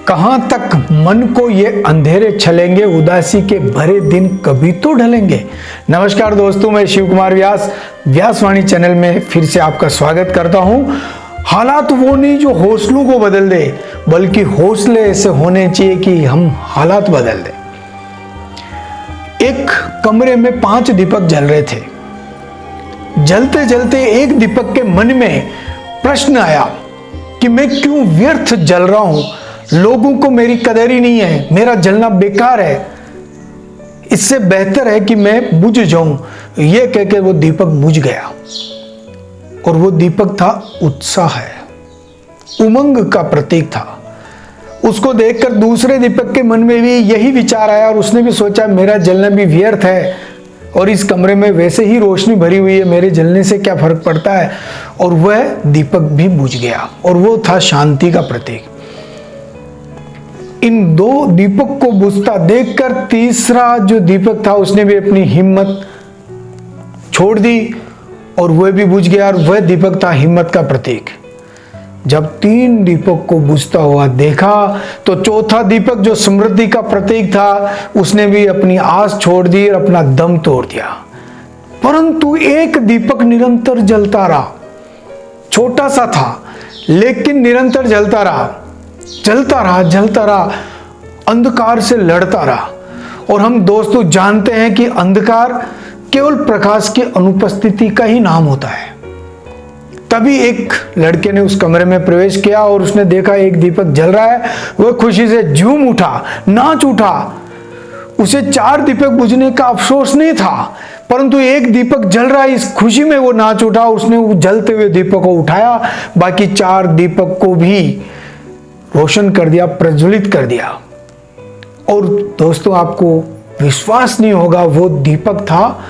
कहां तक मन को ये अंधेरे छलेंगे, उदासी के भरे दिन कभी तो ढलेंगे। नमस्कार दोस्तों, मैं शिव कुमार व्यास व्यासवाणी चैनल में फिर से आपका स्वागत करता हूं। हालात वो नहीं जो हौसलों को बदल दे, बल्कि हौसले ऐसे होने चाहिए कि हम हालात बदल दे। एक कमरे में 5 दीपक जल रहे थे। जलते जलते एक दीपक के मन में प्रश्न आया कि मैं क्यों व्यर्थ जल रहा हूं, लोगों को मेरी कदर ही नहीं है, मेरा जलना बेकार है, इससे बेहतर है कि मैं बुझ जाऊं। यह कहकर वो दीपक बुझ गया और वो दीपक था उत्साह, उमंग का प्रतीक था। उसको देखकर दूसरे दीपक के मन में भी यही विचार आया और उसने भी सोचा मेरा जलना भी व्यर्थ है और इस कमरे में वैसे ही रोशनी भरी हुई है, मेरे जलने से क्या फर्क पड़ता है। और वह दीपक भी बुझ गया और वो था शांति का प्रतीक। इन 2 दीपक को बुझता देखकर तीसरा जो दीपक था उसने भी अपनी हिम्मत छोड़ दी और वह भी बुझ गया और वह दीपक था हिम्मत का प्रतीक। जब 3 दीपक को बुझता हुआ देखा तो चौथा दीपक जो समृद्धि का प्रतीक था उसने भी अपनी आस छोड़ दी और अपना दम तोड़ दिया। परंतु एक दीपक निरंतर जलता रहा। छोटा सा था लेकिन निरंतर जलता रहा, जलता रहा, जलता रहा, अंधकार से लड़ता रहा। और हम दोस्तों जानते हैं कि अंधकार केवल प्रकाश की अनुपस्थिति का ही नाम होता है। तभी एक लड़के ने उस कमरे में प्रवेश किया और उसने देखा एक दीपक जल रहा है। वह खुशी से झूम उठा, नाच उठा। उसे 4 दीपक बुझने का अफसोस नहीं था, परंतु एक दीपक जल रहा है, इस खुशी में वो नाच उठा। उसने वो जलते हुए दीपक को उठाया, बाकी 4 दीपक को भी रोशन कर दिया, प्रज्वलित कर दिया। और दोस्तों आपको विश्वास नहीं होगा, वो दीपक था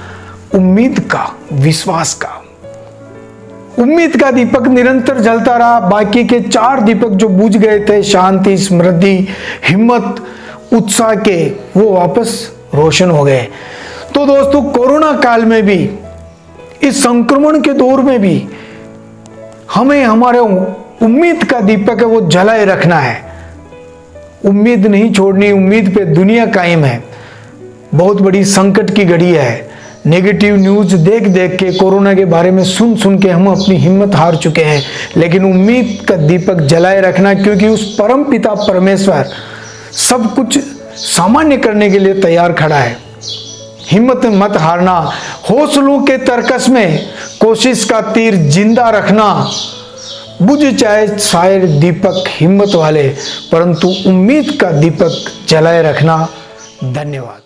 उम्मीद का, विश्वास का। उम्मीद का दीपक निरंतर जलता रहा। बाकी के 4 दीपक जो बुझ गए थे, शांति, समृद्धि, हिम्मत, उत्साह के, वो वापस रोशन हो गए। तो दोस्तों कोरोना काल में भी, इस संक्रमण के दौर में भी हमें हमारे उम्मीद का दीपक है वो जलाए रखना है। उम्मीद नहीं छोड़नी, उम्मीद पे दुनिया कायम है। बहुत बड़ी संकट की घड़ी है। नेगेटिव न्यूज देख देख के, कोरोना के बारे में सुन सुन के हम अपनी हिम्मत हार चुके हैं। लेकिन उम्मीद का दीपक जलाए रखना, क्योंकि उस परम पिता परमेश्वर सब कुछ सामान्य करने के लिए तैयार खड़ा है। हिम्मत मत हारना, हौसलों के तरकस में कोशिश का तीर जिंदा रखना। बुझ जाए शायद दीपक हिम्मत वाले, परंतु उम्मीद का दीपक जलाए रखना। धन्यवाद।